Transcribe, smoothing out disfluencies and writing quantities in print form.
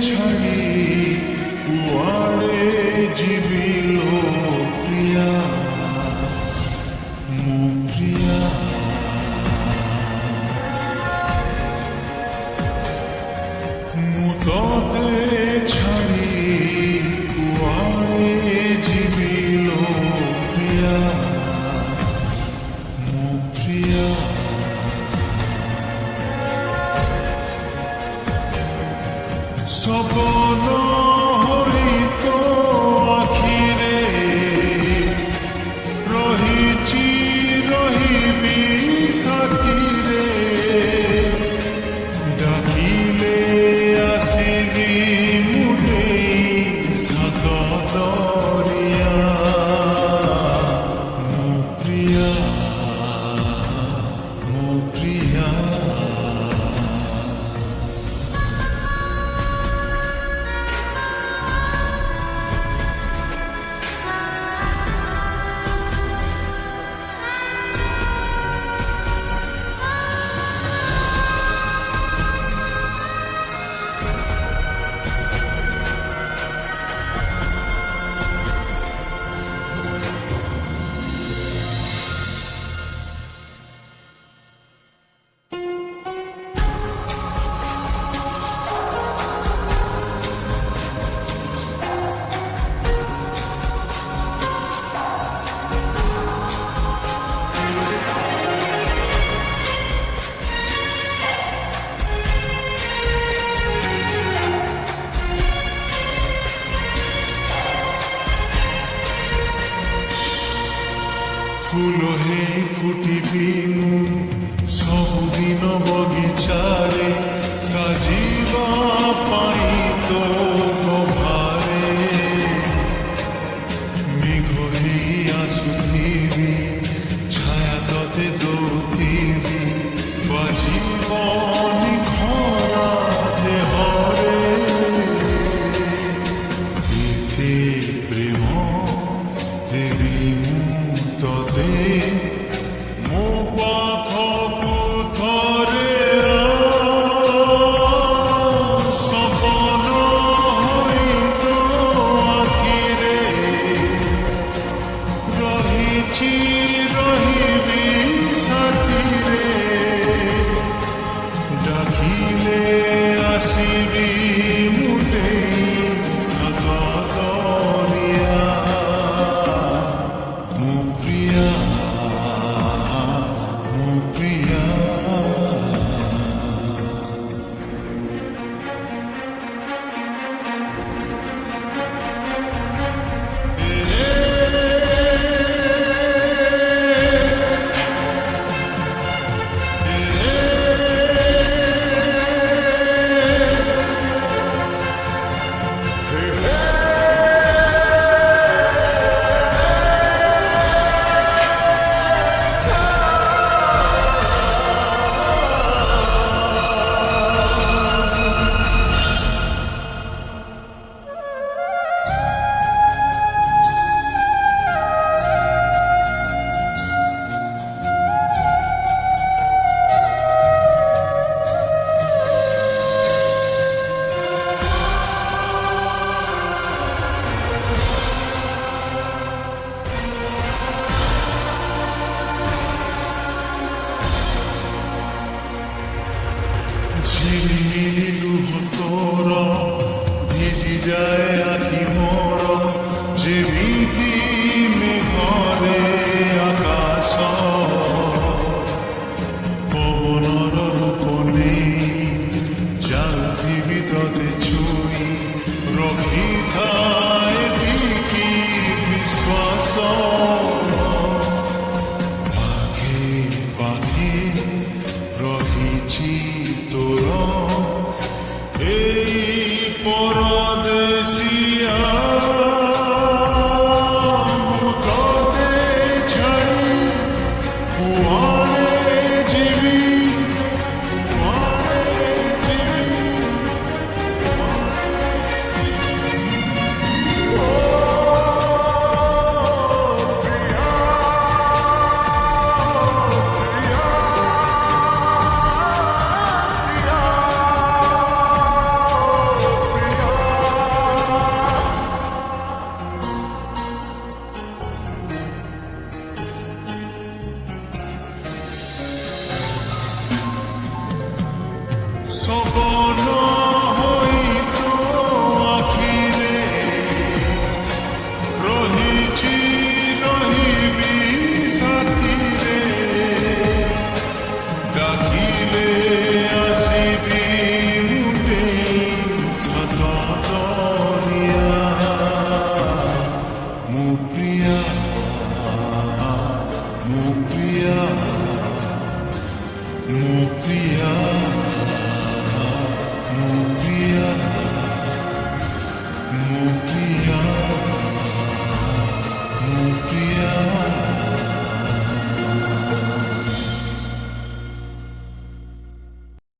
ଛାଡ଼ି କୁଆଡ଼େ ଯିବି ଲୋ ପ୍ରିୟା ମୋ ପ୍ରିୟା ମୁଁ ତତେ ଛାଡ଼ି କୁଆଡ଼େ ଯିବି ଲୋ ପ୍ରିୟା ମୋ ପ୍ରିୟା ସପନ ହୋଇ ତୋ ଆଖିରେ ରହିଛି ରହିବି ସାଥିରେ ଡାକିଲେ ଆସିବି ମୁଠେଇ ସାତ ଦରିଆ ମୋ ପ୍ରିୟା ମୋ ପ୍ରିୟା ফুল ହେଇ ଫୁଟିବି ମୁଁ ସବୁଦିନ ବଗିଚାରେ ସାଜିବା ପାଇଁ ତୋ କଭାରେ ମେଘ ହେଇ ଆସୁଥିବି ଛାୟା ତତେ ଦଉଥିବି ବାଜିବନି ଖରା ଦେହରେ ଏତେ ପ୍ରେମ ଦେବି ତତେ ମୋ ପାଖକୁ ଥରେ ସପନ ହୋଇ ତୋ ଆଖିରେ ରହିଛି ରହିବି ସାଥିରେ ଡାକିଲେ ଆସିବି ମୁଠେଇ ସାତ ଦରିଆ ମୋ ପ୍ରିୟା ମୋ ପ୍ରିୟା ঝিলিমিলি লুহ তোর ভিজি যায় আখি মোর যেমিতি মেঘরে আকাশ পবনর রূপ নেই যাউথিবি ততে ছুই রখিথায় বিকি বিশ্বাস পাখি পাখি রহিছি তোর এই পরদেশিয়া ସବୁ